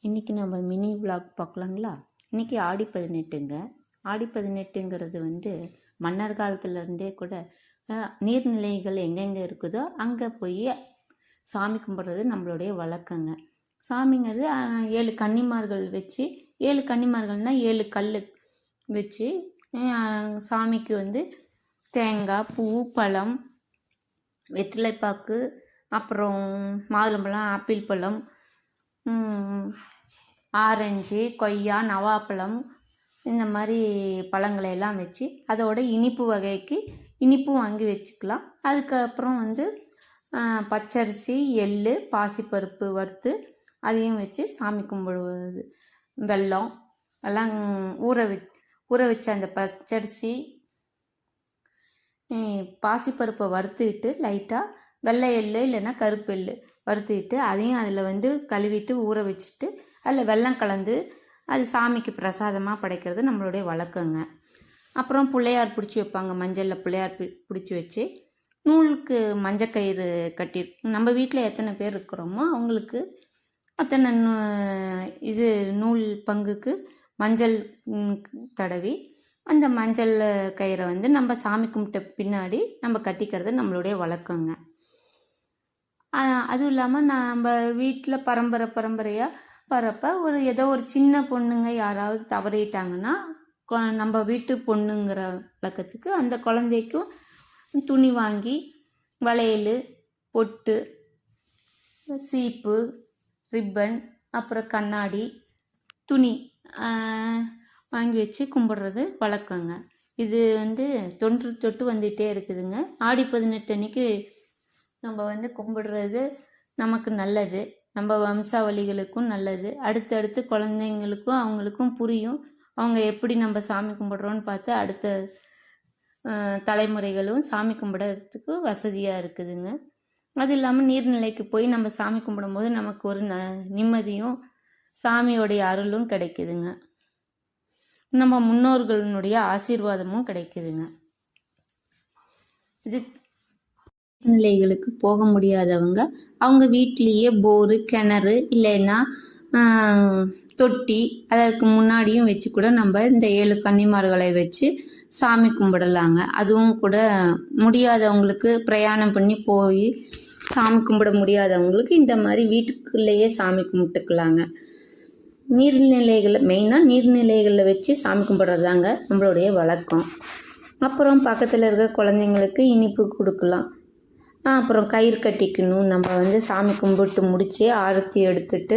இன்றைக்கி நம்ம mini vlog பார்க்கலாங்களா. இன்றைக்கி ஆடி 18ங்க. ஆடி 18ங்கிறது மன்னர் காலத்துலேருந்தே கூட நீர்நிலைகள் எங்கெங்கே இருக்குதோ அங்கே போய் சாமி கும்பிட்றது நம்மளுடைய வழக்கங்க. சாமிங்கிறது 7 கன்னிமார்கள் வச்சு, 7 கன்னிமார்கள்னால் 7 கல் வச்சு சாமிக்கு தேங்காய், பூ, பழம், வெற்றிலைப்பாக்கு, அப்புறம் மாதுளம்பழம், ஆப்பிள் பழம், ஆரஞ்சு, கொய்யா, நவாப்பழம், இந்த மாதிரி பழங்களையெல்லாம் வச்சு அதோட இனிப்பு வகைக்கு இனிப்பும் வாங்கி வச்சுக்கலாம். அதுக்கப்புறம் பச்சரிசி, எள், பாசிப்பருப்பு வறுத்து அதையும் வச்சு சாமி கும்பிடுவது. வெல்லம் எல்லாம் ஊற வச்ச அந்த பச்சரிசி, பாசிப்பருப்பை வறுத்துக்கிட்டு லைட்டாக வெள்ளை எள் இல்லைன்னா கருப்பு எள் வறுத்துக்கிட்டு அதையும் அதில் கழுவிட்டு ஊற வச்சுட்டு அதில் வெல்லம் கலந்து அது சாமிக்கு பிரசாதமாக படைக்கிறது நம்மளுடைய வழக்கங்க. அப்புறம் பிள்ளையார் பிடிச்சி வைப்பாங்க. மஞ்சளில் பிள்ளையார் பிடிச்சி வச்சு நூலுக்கு மஞ்சக்கயிறு கட்டி, நம்ம வீட்டில் எத்தனை பேர் இருக்கிறோமோ அவங்களுக்கு அத்தனை நூல் பங்குக்கு மஞ்சள் தடவி அந்த மஞ்சள் கயிறை நம்ம சாமி கும்பிட்ட பின்னாடி நம்ம கட்டிக்கிறது நம்மளுடைய வழக்கங்க. அதுவும் இல்லாமல் நம்ம வீட்டில் பரம்பரையாக வரப்போ ஏதோ ஒரு சின்ன பொண்ணுங்க யாராவது தவறிட்டாங்கன்னா நம்ம வீட்டு பொண்ணுங்கிற வழக்கத்துக்கு அந்த குழந்தைக்கும் துணி வாங்கி வளையல், பொட்டு, சீப்பு, ரிப்பன், அப்புறம் கண்ணாடி, துணி வாங்கி வச்சு கும்பிட்றது வழக்கங்க. இது தொன்று தொட்டு வந்துகிட்டே இருக்குதுங்க. ஆடி 18 அன்னைக்கு நம்ம கும்பிடுறது நமக்கு நல்லது, நம்ம வம்சாவளிகளுக்கும் நல்லது. அடுத்தடுத்து குழந்தைங்களுக்கும் அவங்களுக்கும் புரியும், அவங்க எப்படி நம்ம சாமி கும்பிட்றோன்னு பார்த்து அடுத்த தலைமுறைகளும் சாமி கும்பிட்றதுக்கு வசதியாக இருக்குதுங்க. அது இல்லாமல் நீர்நிலைக்கு போய் நம்ம சாமி கும்பிடும்போது நமக்கு ஒரு நிம்மதியும் சாமியோடைய அருளும் கிடைக்குதுங்க. நம்ம முன்னோர்களுடைய ஆசீர்வாதமும் கிடைக்குதுங்க. இது நிலைகளுக்கு போக முடியாதவங்க அவங்க வீட்டிலேயே போரு, கிணறு இல்லைன்னா தொட்டி அதற்கு முன்னாடியும் வச்சு கூட நம்ம இந்த 7 கன்னிமார்களை வச்சு சாமி கும்பிடலாங்க. அதுவும் கூட முடியாதவங்களுக்கு, பிரயாணம் பண்ணி போய் சாமி கும்பிட முடியாதவங்களுக்கு இந்த மாதிரி வீட்டுக்குள்ளேயே சாமி கும்பிட்டுக்கலாங்க. மெயினாக நீர்நிலைகளில் வச்சு சாமி கும்பிட்றதாங்க நம்மளுடைய வழக்கம். அப்புறம் பக்கத்தில் இருக்கிற குழந்தைங்களுக்கு இனிப்பு கொடுக்கலாம். அப்புறம் கயிறு கட்டிக்கணும். நம்ம சாமி கும்பிட்டு முடித்து ஆரத்தி எடுத்துட்டு